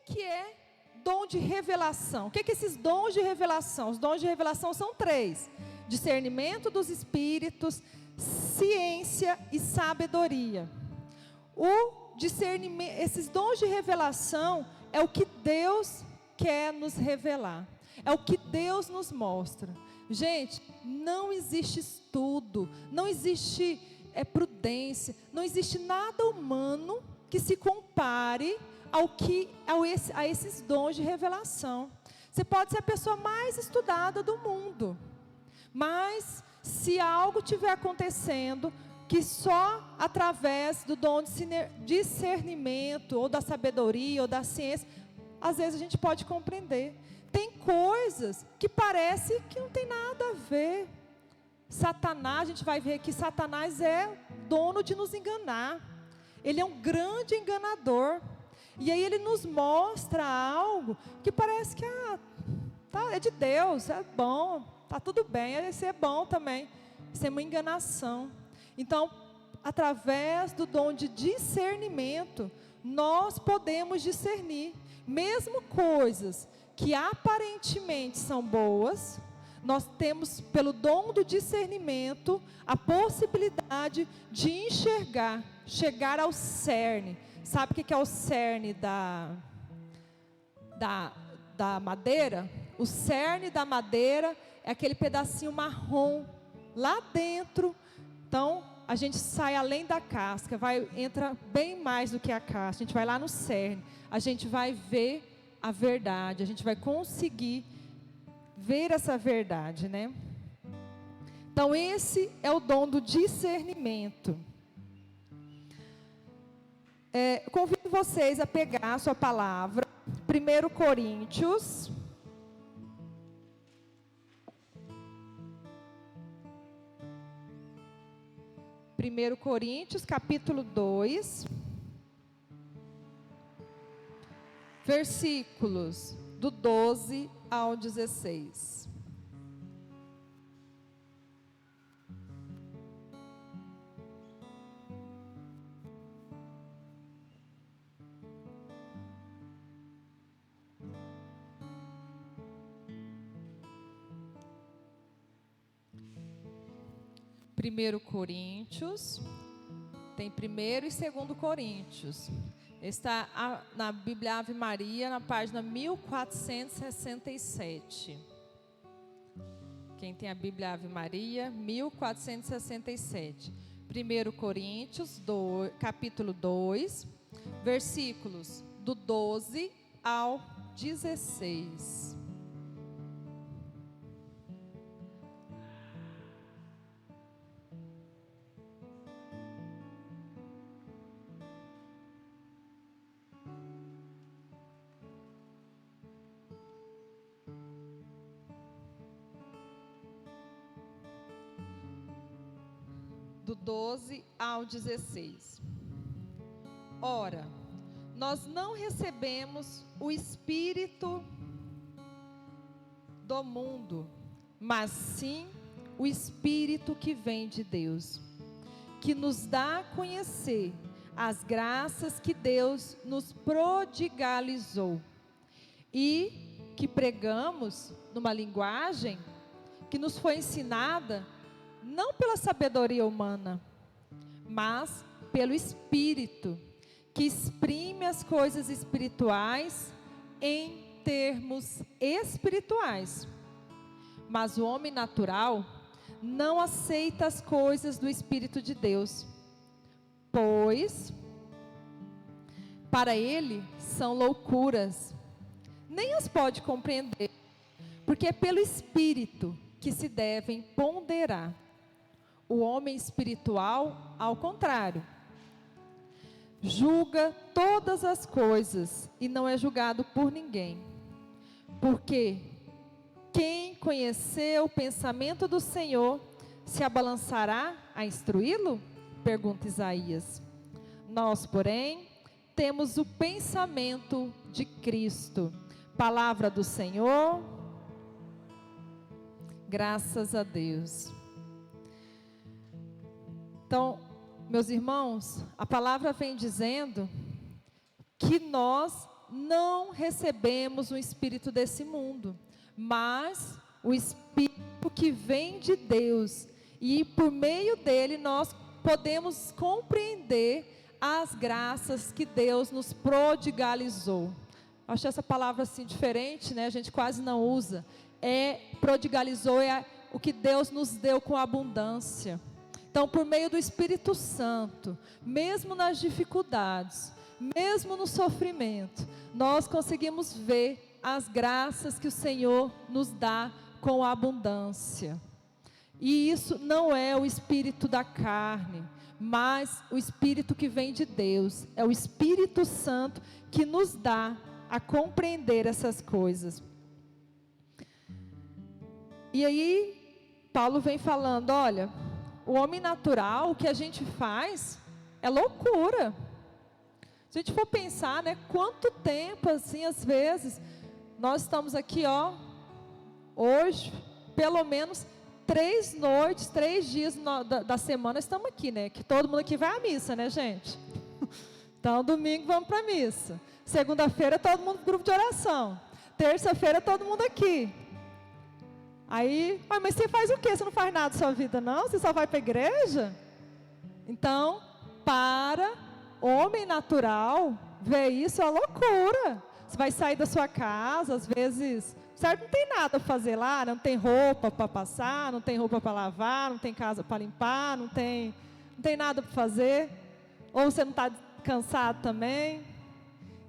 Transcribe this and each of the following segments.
que é dom de revelação? O que esses dons de revelação? Os dons de revelação são 3: discernimento dos espíritos, ciência e sabedoria. O discernimento, esses dons de revelação é o que Deus quer nos revelar, é o que Deus nos mostra. Gente, não existe estudo, não existe prudência, não existe nada humano que se compare a esses dons de revelação. Você pode ser a pessoa mais estudada do mundo, mas se algo estiver acontecendo, que só através do dom de discernimento, ou da sabedoria, ou da ciência, às vezes a gente pode compreender. Tem coisas que parece que não tem nada a ver. Satanás, a gente vai ver que Satanás é dono de nos enganar. Ele é um grande enganador. E aí ele nos mostra algo que parece que é de Deus, é bom, está tudo bem, esse é bom também. Isso é uma enganação. Então, através do dom de discernimento, nós podemos discernir, mesmo coisas que aparentemente são boas, nós temos, pelo dom do discernimento, a possibilidade de enxergar, chegar ao cerne. Sabe o que é o cerne da madeira? O cerne da madeira é aquele pedacinho marrom lá dentro. Então, a gente sai além da casca, entra bem mais do que a casca. A gente vai lá no cerne, a gente vai ver a verdade, a gente vai conseguir ver essa verdade, né? Então, esse é o dom do discernimento. Convido vocês a pegar a sua palavra, 1 Coríntios, capítulo 2, versículos do 12 ao 16. Primeiro Coríntios, tem 1º e 2º Coríntios. Está na Bíblia Ave Maria, na página 1467. Quem tem a Bíblia Ave Maria, 1467. 1 Coríntios, capítulo 2, versículos do 12 ao 16. Do 12 ao 16. Ora, nós não recebemos o Espírito do mundo, mas sim o Espírito que vem de Deus, que nos dá a conhecer as graças que Deus nos prodigalizou, e que pregamos numa linguagem que nos foi ensinada não pela sabedoria humana, mas pelo Espírito, que exprime as coisas espirituais em termos espirituais. Mas o homem natural não aceita as coisas do Espírito de Deus, pois para ele são loucuras, nem as pode compreender, porque é pelo Espírito que se devem ponderar. O homem espiritual, ao contrário, julga todas as coisas e não é julgado por ninguém. Porque quem conheceu o pensamento do Senhor se abalançará a instruí-lo? Pergunta Isaías. Nós, porém, temos o pensamento de Cristo. Palavra do Senhor. Graças a Deus. Então, meus irmãos, a palavra vem dizendo que nós não recebemos um espírito desse mundo, mas o espírito que vem de Deus, e por meio dele nós podemos compreender as graças que Deus nos prodigalizou. Acho essa palavra assim diferente, né? A gente quase não usa. Prodigalizou é o que Deus nos deu com abundância. Então, por meio do Espírito Santo, mesmo nas dificuldades, mesmo no sofrimento, nós conseguimos ver as graças que o Senhor nos dá com abundância. E isso não é o espírito da carne, mas o espírito que vem de Deus. É o Espírito Santo que nos dá a compreender essas coisas. E aí, Paulo vem falando, olha, o homem natural, o que a gente faz é loucura. Se a gente for pensar, né, quanto tempo, assim, às vezes, nós estamos aqui, ó, hoje, pelo menos 3 noites, 3 dias da semana estamos aqui, né, que todo mundo aqui vai à missa, né, gente? Então, domingo vamos para a missa. Segunda-feira, todo mundo no grupo de oração. Terça-feira, todo mundo aqui. Aí, mas você faz o quê? Você não faz nada da sua vida, não? Você só vai para a igreja? Então, para homem natural, ver isso é uma loucura. Você vai sair da sua casa, às vezes, certo? Não tem nada para fazer lá, não tem roupa para passar, não tem roupa para lavar, não tem casa para limpar, não tem nada para fazer. Ou você não está cansado também.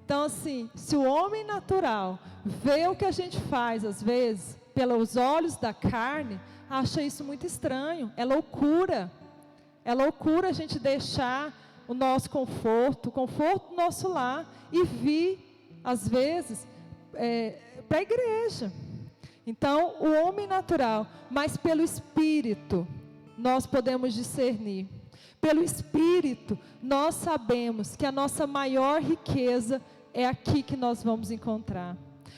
Então, assim, se o homem natural vê o que a gente faz, às vezes, pelos olhos da carne, acha isso muito estranho. É loucura. É loucura a gente deixar o nosso conforto, o conforto do nosso lar, e vir, às vezes, para a igreja. Então, o homem natural, mas pelo Espírito, nós podemos discernir. Pelo Espírito, nós sabemos que a nossa maior riqueza é aqui que nós vamos encontrar.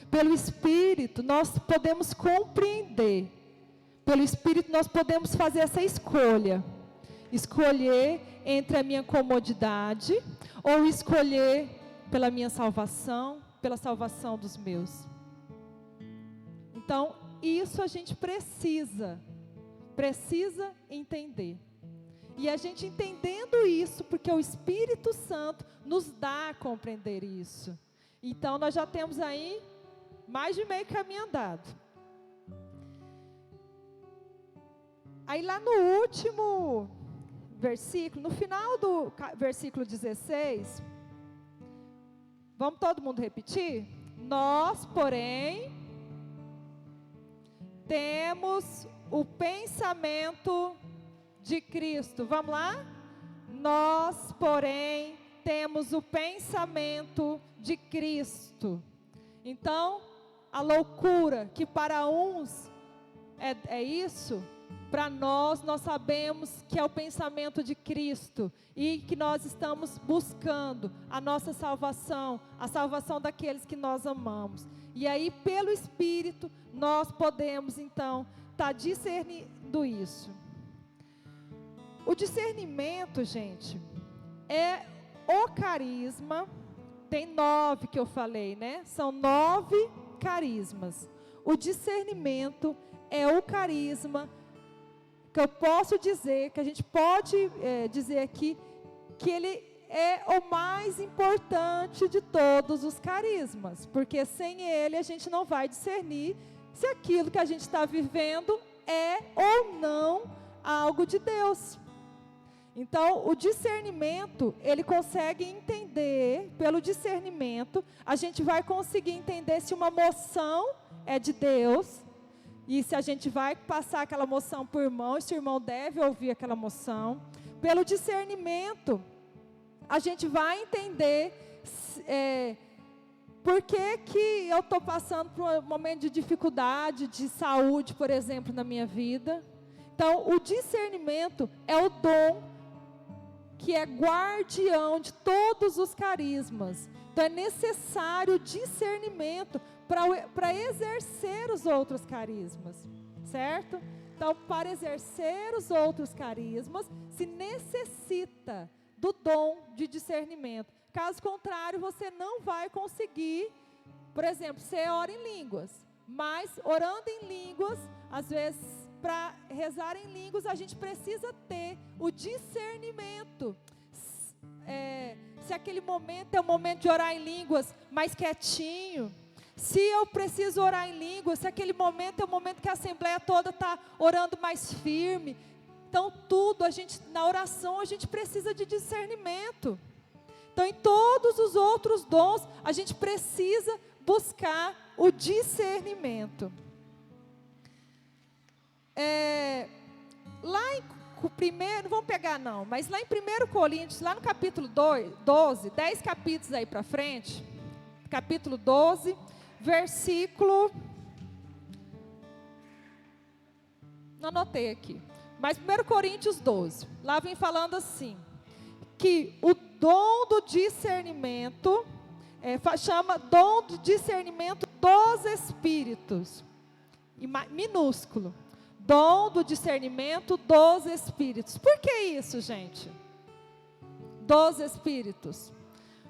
Pelo Espírito, nós podemos compreender. Pelo Espírito, nós podemos fazer essa escolha. Escolher entre a minha comodidade, ou escolher pela minha salvação, pela salvação dos meus. Então, isso a gente precisa entender. E a gente entendendo isso, porque o Espírito Santo nos dá a compreender isso. Então, nós já temos aí mais de meio caminho andado. Aí lá no último versículo, no final do versículo 16, vamos todo mundo repetir? Nós, porém, temos o pensamento de Cristo. Vamos lá? Nós, porém, temos o pensamento de Cristo. Então, a loucura que para uns é isso, para nós sabemos que é o pensamento de Cristo, e que nós estamos buscando a nossa salvação, a salvação daqueles que nós amamos. E aí, pelo Espírito, nós podemos, então, estar discernindo isso. O discernimento, gente, é o carisma. Tem 9 que eu falei, né? São 9 carismas. O discernimento é o carisma que eu posso dizer, que a gente pode dizer aqui, que ele é o mais importante de todos os carismas, porque sem ele a gente não vai discernir se aquilo que a gente está vivendo é ou não algo de Deus. Então, o discernimento, ele consegue entender, pelo discernimento, a gente vai conseguir entender se uma moção é de Deus, e se a gente vai passar aquela moção para o irmão, se o irmão deve ouvir aquela moção. Pelo discernimento, a gente vai entender por que eu estou passando por um momento de dificuldade, de saúde, por exemplo, na minha vida. Então, o discernimento é o dom que é guardião de todos os carismas. Então, é necessário discernimento para exercer os outros carismas, certo? Então, para exercer os outros carismas, se necessita do dom de discernimento, Caso contrário, você não vai conseguir. Por exemplo, você ora em línguas, mas orando em línguas, às vezes, para rezar em línguas, a gente precisa ter o discernimento. Se aquele momento é um momento de orar em línguas mais quietinho, se eu preciso orar em línguas, se aquele momento é um momento que a assembleia toda está orando mais firme. Então tudo, na oração a gente precisa de discernimento. Então em todos os outros dons, a gente precisa buscar o discernimento. Lá em primeiro, não vamos pegar não, mas lá em 1 Coríntios, lá no capítulo 12, 10 capítulos aí para frente, capítulo 12, versículo, não anotei aqui, mas 1 Coríntios 12, lá vem falando assim, que o dom do discernimento, chama dom do discernimento dos espíritos, minúsculo. Dom do discernimento dos espíritos. Por que isso, gente? Dos espíritos.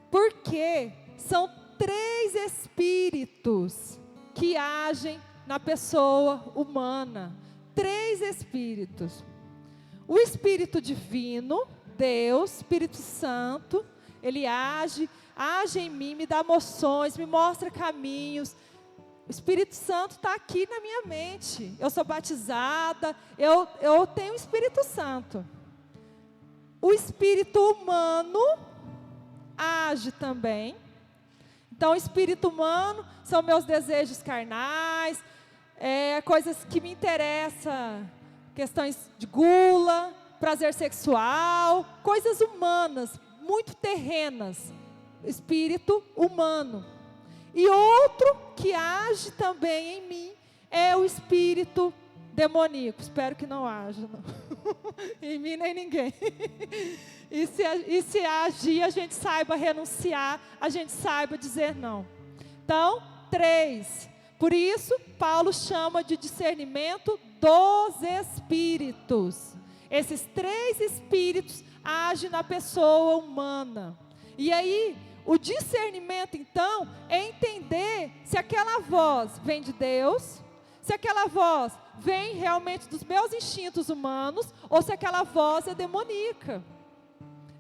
Porque são 3 espíritos que agem na pessoa humana. 3 espíritos. O Espírito Divino, Deus, Espírito Santo, ele age em mim, me dá emoções, me mostra caminhos. O Espírito Santo está aqui na minha mente. Eu sou batizada, eu tenho o Espírito Santo. O Espírito humano age também. Então, o Espírito humano são meus desejos carnais, coisas que me interessam, questões de gula, prazer sexual, coisas humanas, muito terrenas. Espírito humano. E outro que age também em mim é o espírito demoníaco. Espero que não haja, não. Em mim nem ninguém. E se agir, a gente saiba renunciar, a gente saiba dizer não. Então, 3. Por isso, Paulo chama de discernimento dos espíritos. Esses 3 espíritos agem na pessoa humana. E aí, o discernimento, então, é entender se aquela voz vem de Deus, se aquela voz vem realmente dos meus instintos humanos, ou se aquela voz é demoníaca.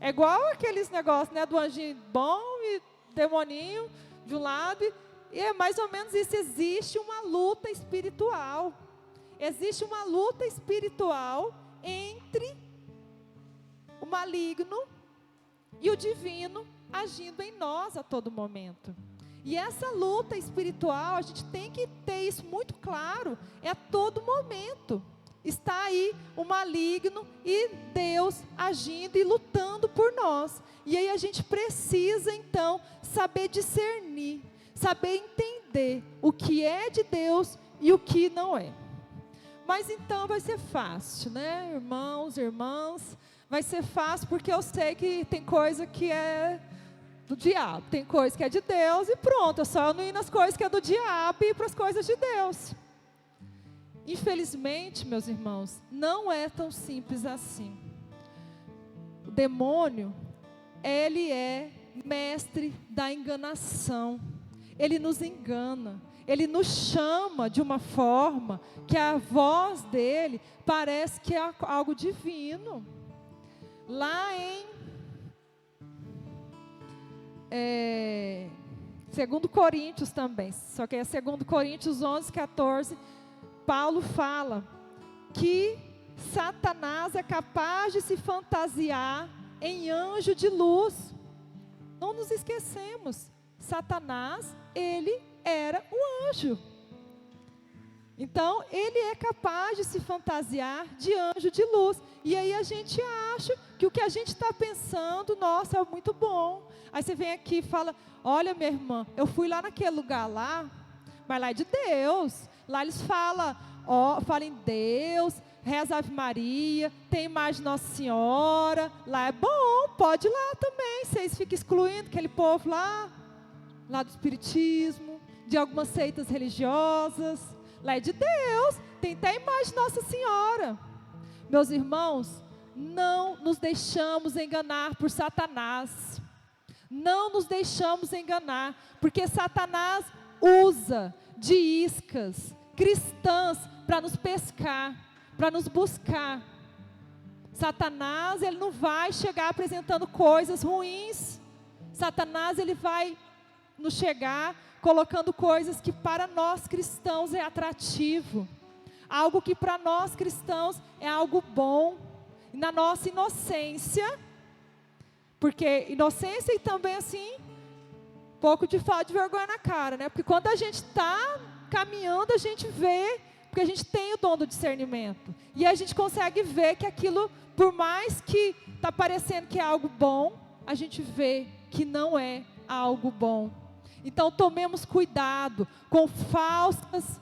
É igual aqueles negócios, né, do anjinho bom e demoninho de um lado, e é mais ou menos isso. Existe uma luta espiritual. Existe uma luta espiritual entre o maligno e o divino, agindo em nós a todo momento. E essa luta espiritual, a gente tem que ter isso muito claro, é a todo momento. Está aí o maligno e Deus agindo e lutando por nós. E aí a gente precisa então saber discernir, saber entender o que é de Deus e o que não é. Mas então vai ser fácil, né, irmãos, irmãs? Vai ser fácil porque eu sei que tem coisa que é do diabo, tem coisa que é de Deus e pronto, é só eu não ir nas coisas que é do diabo e ir para as coisas de Deus. Infelizmente, meus irmãos, não é tão simples assim. O demônio, ele é mestre da enganação. Ele nos engana, ele nos chama de uma forma que a voz dele parece que é algo divino. Lá em 2 Coríntios também, só que é 2 Coríntios 11, 14, Paulo fala que Satanás é capaz de se fantasiar em anjo de luz. Não nos esquecemos, Satanás, ele era um anjo. Então, ele é capaz de se fantasiar de anjo de luz. E aí a gente acha que o que a gente está pensando, nossa, é muito bom. Aí você vem aqui e fala, olha minha irmã, eu fui lá naquele lugar lá, mas lá é de Deus. Lá eles falam em Deus, reza Ave Maria, tem imagem de Nossa Senhora. Lá é bom, pode ir lá também. Vocês ficam excluindo aquele povo lá do espiritismo, de algumas seitas religiosas. Lá é de Deus, tem até a imagem de Nossa Senhora. Meus irmãos, não nos deixamos enganar por Satanás. Não nos deixamos enganar, porque Satanás usa de iscas cristãs para nos pescar, para nos buscar. Satanás, ele não vai chegar apresentando coisas ruins. Satanás, ele vai nos chegar colocando coisas que para nós cristãos é atrativo. Algo que para nós cristãos é algo bom. E na nossa inocência, porque inocência e também assim, pouco de falta de vergonha na cara, né? Porque quando a gente está caminhando, a gente vê, porque a gente tem o dom do discernimento. E a gente consegue ver que aquilo, por mais que está parecendo que é algo bom, a gente vê que não é algo bom. Então tomemos cuidado com falsas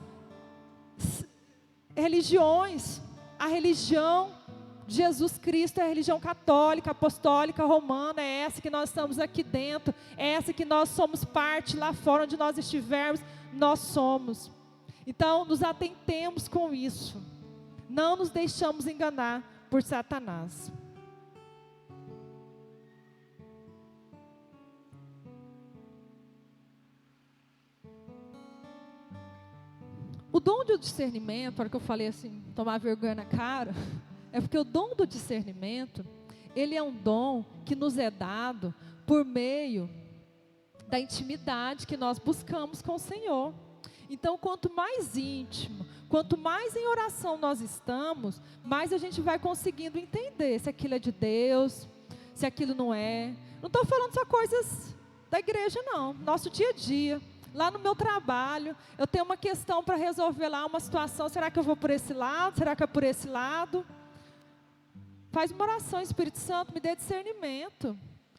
religiões. A religião de Jesus Cristo é a religião católica, apostólica, romana, é essa que nós estamos aqui dentro, é essa que nós somos parte lá fora, onde nós estivermos, nós somos. Então nos atentemos com isso, não nos deixamos enganar por Satanás. O dom do discernimento, para que eu falei assim, tomar vergonha na cara, é porque o dom do discernimento, ele é um dom que nos é dado por meio da intimidade que nós buscamos com o Senhor. Então, quanto mais íntimo, quanto mais em oração nós estamos, mais a gente vai conseguindo entender se aquilo é de Deus, se aquilo não é. Não estou falando só coisas da igreja, não. Nosso dia a dia. Lá no meu trabalho, eu tenho uma questão para resolver lá, uma situação, será que eu vou por esse lado? Será que é por esse lado? Faz uma oração, Espírito Santo, me dê discernimento.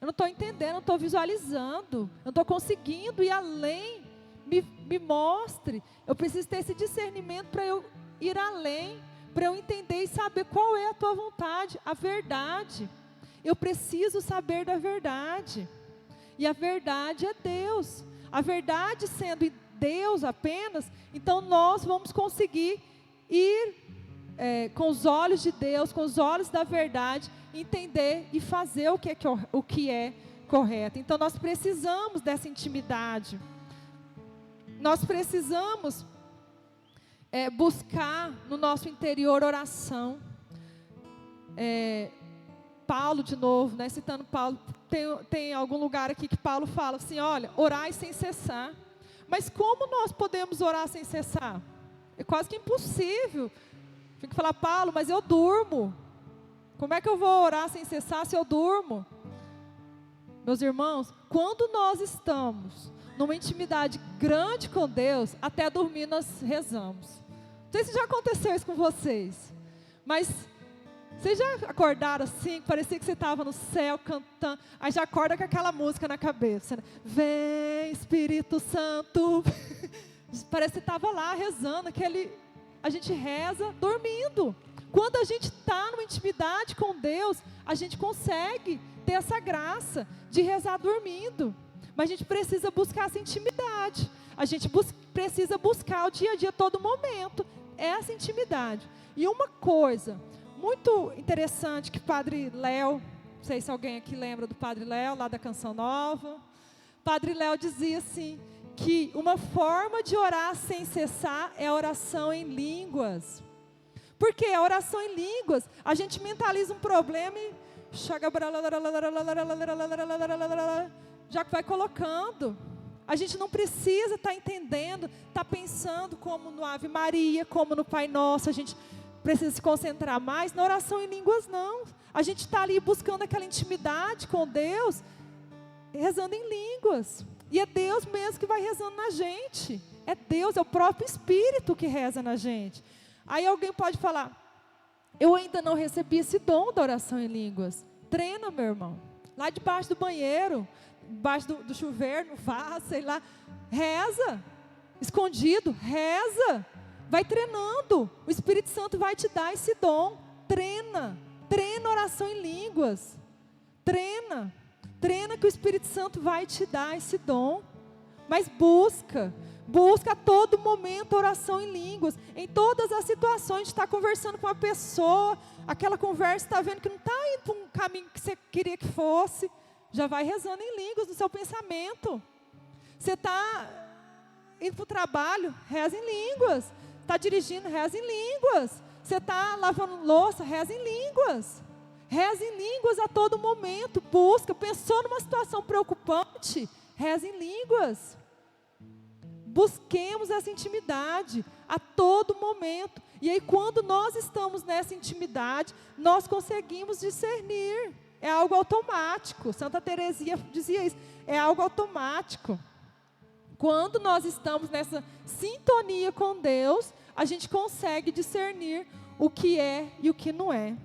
Eu não estou entendendo, não estou visualizando, eu não estou conseguindo ir além, me mostre. Eu preciso ter esse discernimento para eu ir além, para eu entender e saber qual é a tua vontade, a verdade. Eu preciso saber da verdade, e a verdade é Deus. A verdade sendo Deus apenas, então nós vamos conseguir ir com os olhos de Deus, com os olhos da verdade, entender e fazer o que é correto. Então nós precisamos dessa intimidade. Nós precisamos buscar no nosso interior oração. Paulo de novo, né, citando Paulo, tem algum lugar aqui que Paulo fala assim, olha, orai sem cessar. Mas como nós podemos orar sem cessar? É quase que impossível. Tem que falar, Paulo, mas eu durmo. Como é que eu vou orar sem cessar se eu durmo? Meus irmãos, quando nós estamos numa intimidade grande com Deus, até dormir nós rezamos. Não sei se já aconteceu isso com vocês, mas vocês já acordaram assim, parecia que você estava no céu cantando, aí já acorda com aquela música na cabeça, né? Vem Espírito Santo, parece que você estava lá rezando, a gente reza dormindo. Quando a gente está numa intimidade com Deus, a gente consegue ter essa graça de rezar dormindo, mas a gente precisa buscar essa intimidade, a gente precisa buscar o dia a dia, todo momento, essa intimidade. E uma coisa muito interessante que Padre Léo, não sei se alguém aqui lembra do Padre Léo, lá da Canção Nova. Padre Léo dizia assim, que uma forma de orar sem cessar é a oração em línguas. Porque a oração em línguas, a gente mentaliza um problema e já vai colocando. A gente não precisa estar entendendo, estar pensando como no Ave Maria, como no Pai Nosso, a gente precisa se concentrar mais. Na oração em línguas não, a gente está ali buscando aquela intimidade com Deus, rezando em línguas, e é Deus mesmo que vai rezando na gente, é Deus, é o próprio Espírito que reza na gente. Aí alguém pode falar, eu ainda não recebi esse dom da oração em línguas. Treina, meu irmão, lá debaixo do banheiro, debaixo do chuveiro, no vaso, sei lá, reza, escondido, reza. Vai treinando, o Espírito Santo vai te dar esse dom. Treina oração em línguas. Treina que o Espírito Santo vai te dar esse dom. Mas busca a todo momento oração em línguas. Em todas as situações, de estar conversando com uma pessoa, aquela conversa está vendo que não está indo para um caminho que você queria que fosse. Já vai rezando em línguas no seu pensamento. Você está indo para o trabalho, reza em línguas. Está dirigindo, reza em línguas. Você está lavando louça, reza em línguas. Reza em línguas a todo momento. Busca, pensou numa situação preocupante, reza em línguas. Busquemos essa intimidade a todo momento. E aí, quando nós estamos nessa intimidade, nós conseguimos discernir. É algo automático. Santa Teresinha dizia isso. É algo automático. Quando nós estamos nessa sintonia com Deus, a gente consegue discernir o que é e o que não é.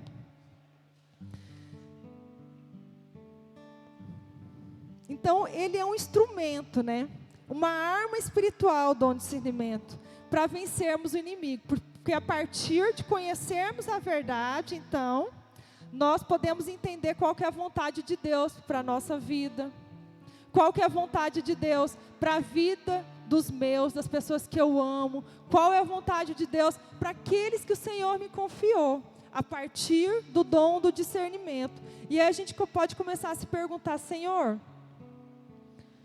Então, ele é um instrumento, né? Uma arma espiritual, o dom de discernimento, para vencermos o inimigo. Porque a partir de conhecermos a verdade, então, nós podemos entender qual que é a vontade de Deus para a nossa vida. Qual que é a vontade de Deus para a vida dos meus, das pessoas que eu amo. Qual é a vontade de Deus para aqueles que o Senhor me confiou. A partir do dom do discernimento. E aí a gente pode começar a se perguntar, Senhor,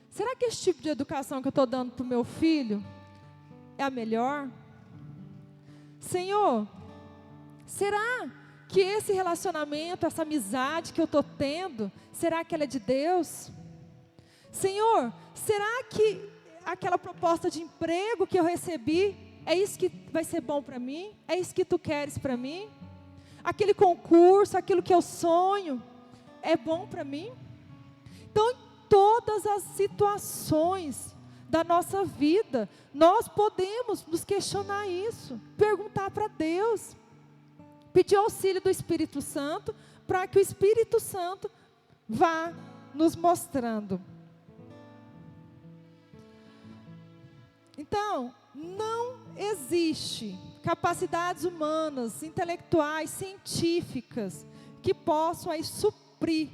será que esse tipo de educação que eu estou dando para o meu filho é a melhor? Senhor, será que esse relacionamento, essa amizade que eu estou tendo, será que ela é de Deus? Senhor, será que aquela proposta de emprego que eu recebi, é isso que vai ser bom para mim? É isso que tu queres para mim? Aquele concurso, aquilo que eu sonho, é bom para mim? Então, em todas as situações da nossa vida, nós podemos nos questionar isso, perguntar para Deus, pedir auxílio do Espírito Santo, para que o Espírito Santo vá nos mostrando. Então, não existe capacidades humanas, intelectuais, científicas, que possam aí suprir,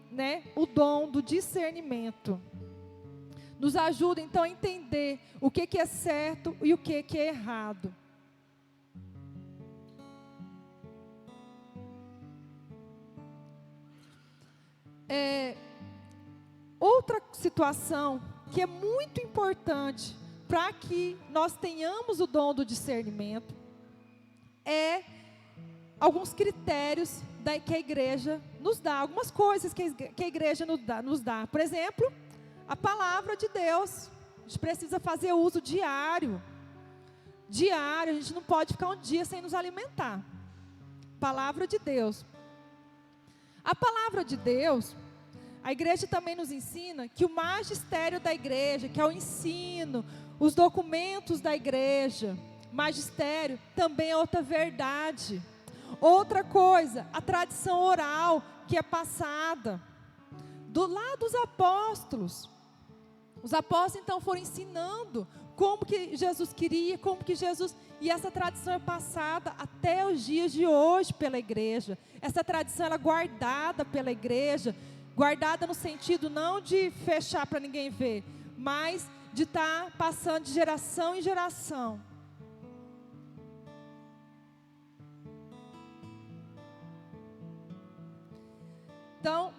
né, o dom do discernimento. Nos ajuda então a entender o que é certo e o que é errado. Outra situação que é muito importante para que nós tenhamos o dom do discernimento é alguns critérios que a igreja nos dá, algumas coisas que a igreja nos dá. Por exemplo, a palavra de Deus. A gente precisa fazer uso diário. Diário, a gente não pode ficar um dia sem nos alimentar. Palavra de Deus. A palavra de Deus, a igreja também nos ensina que o magistério da igreja, que é o ensino, os documentos da igreja, magistério, também é outra verdade. Outra coisa, a tradição oral que é passada do lado dos apóstolos. Os apóstolos então foram ensinando como que Jesus queria, como que Jesus... E essa tradição é passada até os dias de hoje pela igreja. Essa tradição ela é guardada pela igreja, guardada no sentido não de fechar para ninguém ver, mas de estar passando de geração em geração. Então,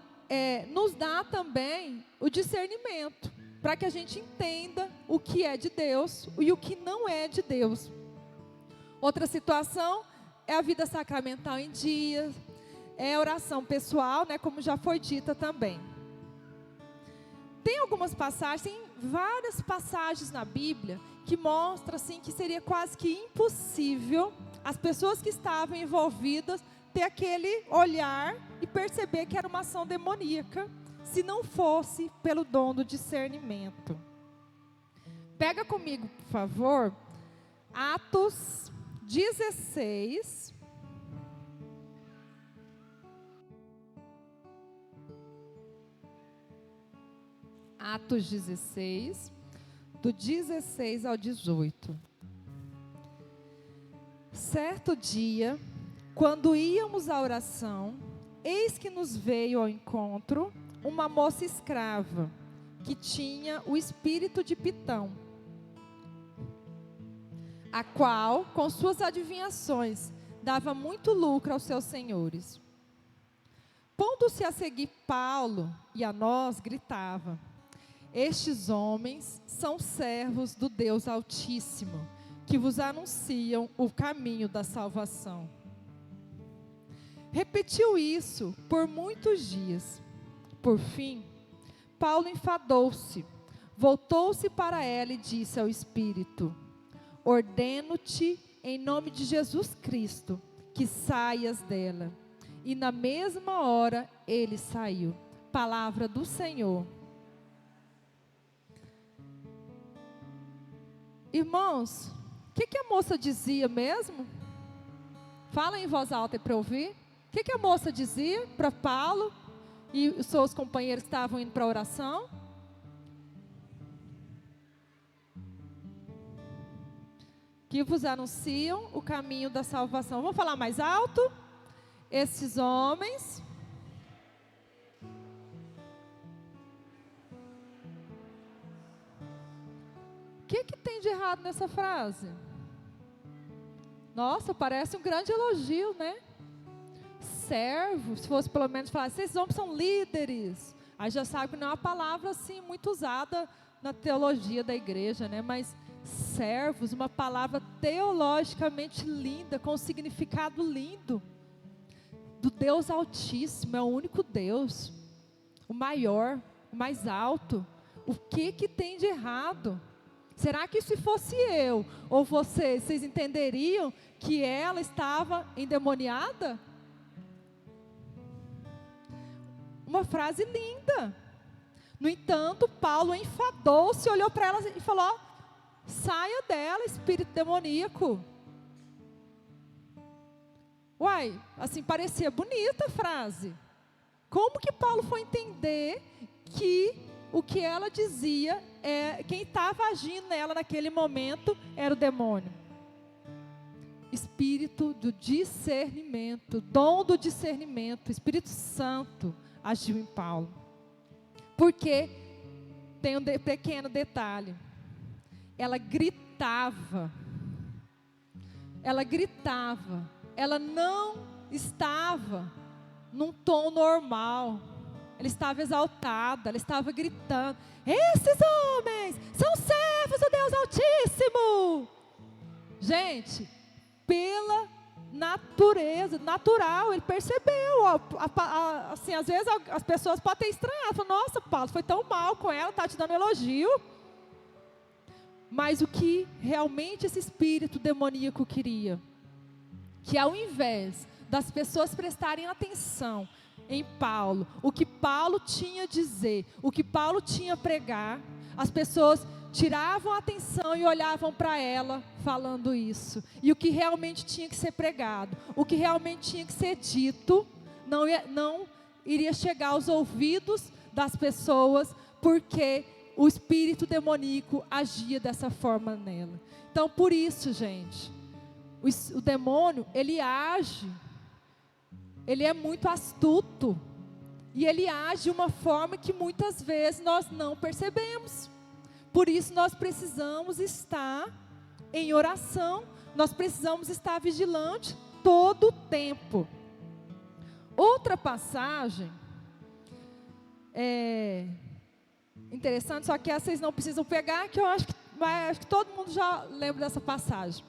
nos dá também o discernimento, para que a gente entenda o que é de Deus e o que não é de Deus. Outra situação é a vida sacramental em dia, é a oração pessoal, né, como já foi dita também. Tem algumas passagens, tem várias passagens na Bíblia que mostram assim, que seria quase que impossível as pessoas que estavam envolvidas ter aquele olhar e perceber que era uma ação demoníaca, se não fosse pelo dom do discernimento. Pega comigo, por favor, Atos 16. Atos 16, do 16 ao 18. Certo dia, quando íamos à oração, eis que nos veio ao encontro uma moça escrava, que tinha o espírito de Pitão, a qual, com suas adivinhações, dava muito lucro aos seus senhores. Pondo-se a seguir Paulo e a nós, gritava: estes homens são servos do Deus Altíssimo, que vos anunciam o caminho da salvação. Repetiu isso por muitos dias. Por fim, Paulo enfadou-se, voltou-se para ela e disse ao Espírito: ordeno-te, em nome de Jesus Cristo, que saias dela. E na mesma hora ele saiu. Palavra do Senhor. Irmãos, o que a moça dizia mesmo? Fala em voz alta para eu ouvir. O que a moça dizia para Paulo e os seus companheiros que estavam indo para a oração? Que vos anunciam o caminho da salvação. Vamos falar mais alto? Esses homens o que tem de errado nessa frase? Nossa, parece um grande elogio, né? Servo, se fosse pelo menos falar, esses homens são líderes. Aí já sabe que não é uma palavra assim muito usada na teologia da igreja, né? Mas servos, uma palavra teologicamente linda, com um significado lindo. Do Deus Altíssimo, é o único Deus, o maior, o mais alto. O que tem de errado? Será que se fosse eu ou vocês entenderiam que ela estava endemoniada? Uma frase linda. No entanto, Paulo enfadou-se, olhou para ela e falou: saia dela, espírito demoníaco. Uai, assim parecia bonita a frase. Como que Paulo foi entender que o que ela dizia, quem estava agindo nela naquele momento era o demônio? Espírito do discernimento, dom do discernimento, Espírito Santo agiu em Paulo. Porque tem um pequeno detalhe. Ela gritava. Ela não estava num tom normal. Ela estava exaltada, ela estava gritando: esses homens são servos do Deus Altíssimo. Gente, pela natureza, natural, ele percebeu. Assim, às vezes as pessoas podem ter estranhado, falam: nossa, Paulo, foi tão mal com ela, está te dando elogio. Mas o que realmente esse espírito demoníaco queria? Que ao invés das pessoas prestarem atenção em Paulo, o que Paulo tinha a dizer, o que Paulo tinha a pregar, as pessoas tiravam a atenção e olhavam para ela falando isso. E o que realmente tinha que ser pregado, o que realmente tinha que ser dito, não iria chegar aos ouvidos das pessoas, porque o espírito demoníaco agia dessa forma nela. Então, por isso, gente, o demônio, ele age, ele é muito astuto, e ele age de uma forma que muitas vezes nós não percebemos. Por isso nós precisamos estar em oração, nós precisamos estar vigilantes todo o tempo. Outra passagem, interessante, só que essa vocês não precisam pegar, que eu acho que todo mundo já lembra dessa passagem.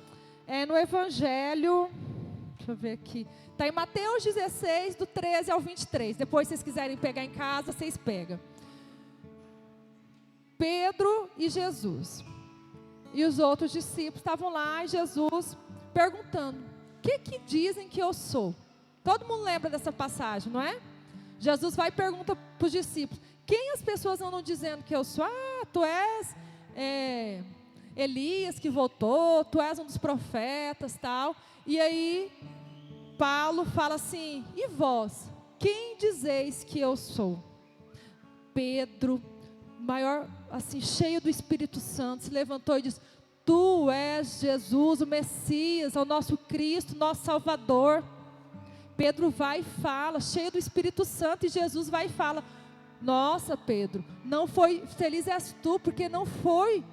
É no Evangelho, deixa eu ver aqui, está em Mateus 16, do 13 ao 23, depois se vocês quiserem pegar em casa, vocês pegam. Pedro e Jesus, e os outros discípulos estavam lá, e Jesus perguntando: o que dizem que eu sou? Todo mundo lembra dessa passagem, não é? Jesus vai e pergunta para os discípulos: quem as pessoas andam dizendo que eu sou? Ah, tu és Elias que voltou, tu és um dos profetas, tal. E aí Paulo fala assim: e vós, quem dizeis que eu sou? Pedro, maior, assim, cheio do Espírito Santo, se levantou e disse: tu és Jesus, o Messias, o nosso Cristo, nosso Salvador. Pedro vai e fala, cheio do Espírito Santo, e Jesus vai e fala: nossa, Pedro, não foi, feliz és tu, porque não foi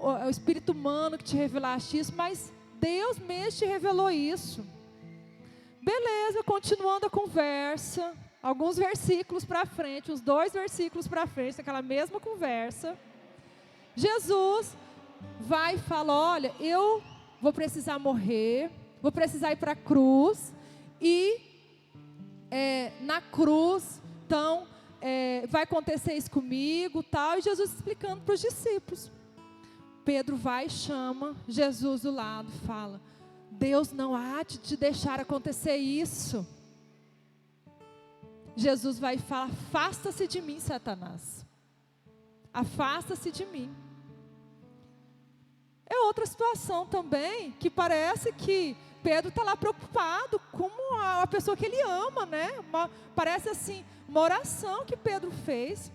o espírito humano que te revelaste isso, mas Deus mesmo te revelou isso. Beleza, continuando a conversa, alguns versículos para frente, uns 2 versículos para frente, naquela mesma conversa, Jesus vai e fala: olha, eu vou precisar morrer, vou precisar ir para a cruz, e na cruz, então, vai acontecer isso comigo, tal, e Jesus explicando para os discípulos. Pedro vai e chama Jesus do lado, fala: Deus não há de te deixar acontecer isso. Jesus vai e fala: afasta-se de mim, Satanás. Afasta-se de mim. É outra situação também, que parece que Pedro está lá preocupado com a pessoa que ele ama, né? Parece assim, uma oração que Pedro fez.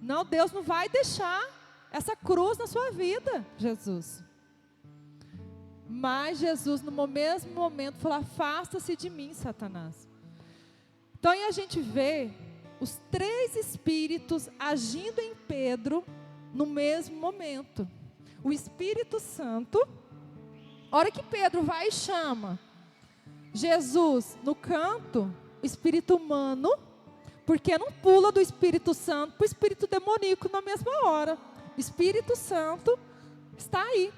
Não, Deus não vai deixar essa cruz na sua vida, Jesus. Mas Jesus, no mesmo momento, falou: afasta-se de mim, Satanás. Então aí a gente vê os 3 espíritos agindo em Pedro no mesmo momento. O Espírito Santo, a hora que Pedro vai e chama Jesus no canto, o espírito humano, porque não pula do Espírito Santo para o espírito demoníaco na mesma hora. O Espírito Santo está aí,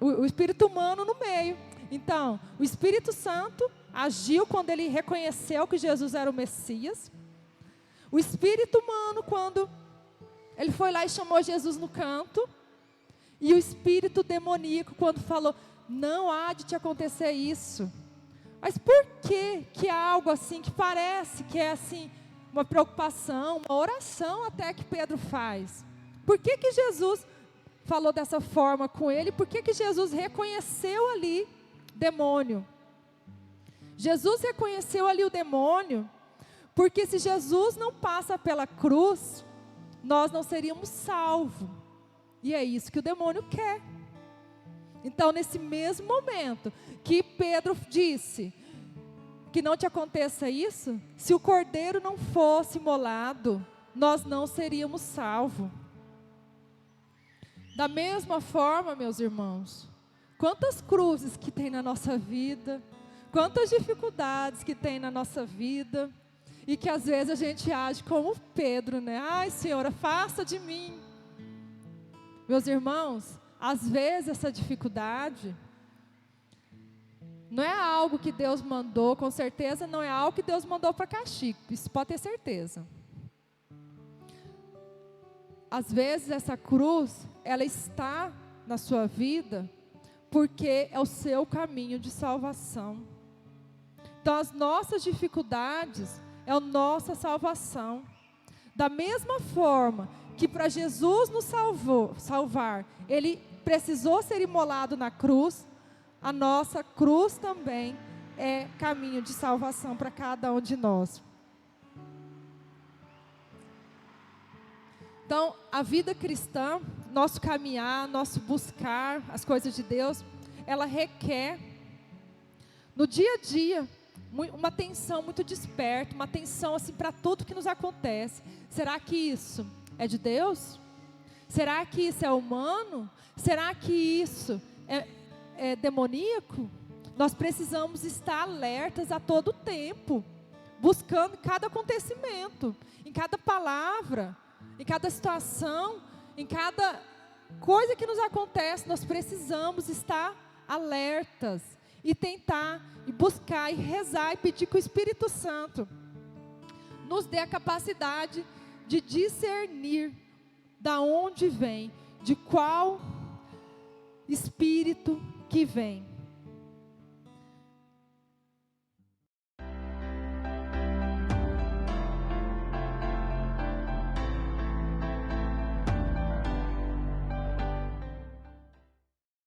o espírito humano no meio. Então, o Espírito Santo agiu quando ele reconheceu que Jesus era o Messias. O espírito humano, quando ele foi lá e chamou Jesus no canto. E o espírito demoníaco, quando falou: não há de te acontecer isso. Mas por que é algo assim, que parece que é assim, uma preocupação, uma oração até que Pedro faz? Por que Jesus falou dessa forma com ele? Por que Jesus reconheceu ali demônio? Jesus reconheceu ali o demônio, porque se Jesus não passa pela cruz, nós não seríamos salvos. E é isso que o demônio quer. Então, nesse mesmo momento que Pedro disse que não te aconteça isso, se o cordeiro não fosse imolado, nós não seríamos salvos. Da mesma forma, meus irmãos, quantas cruzes que tem na nossa vida, quantas dificuldades que tem na nossa vida, e que às vezes a gente age como Pedro, né? Ai, Senhor, afasta de mim. Meus irmãos, às vezes essa dificuldade não é algo que Deus mandou, com certeza não é algo que Deus mandou para castigo, isso pode ter certeza. Às vezes essa cruz, ela está na sua vida, porque é o seu caminho de salvação. Então as nossas dificuldades é a nossa salvação. Da mesma forma que para Jesus nos salvar, Ele precisou ser imolado na cruz, a nossa cruz também é caminho de salvação para cada um de nós. Então, a vida cristã, nosso caminhar, nosso buscar as coisas de Deus, ela requer, no dia a dia, uma atenção muito desperta, uma atenção assim para tudo que nos acontece. Será que isso é de Deus? Será que isso é humano? Será que isso é demoníaco? Nós precisamos estar alertas a todo tempo, buscando cada acontecimento, em cada palavra, em cada situação, em cada coisa que nos acontece. Nós precisamos estar alertas e tentar, e buscar, e rezar, e pedir que o Espírito Santo nos dê a capacidade de discernir da onde vem, de qual espírito que vem.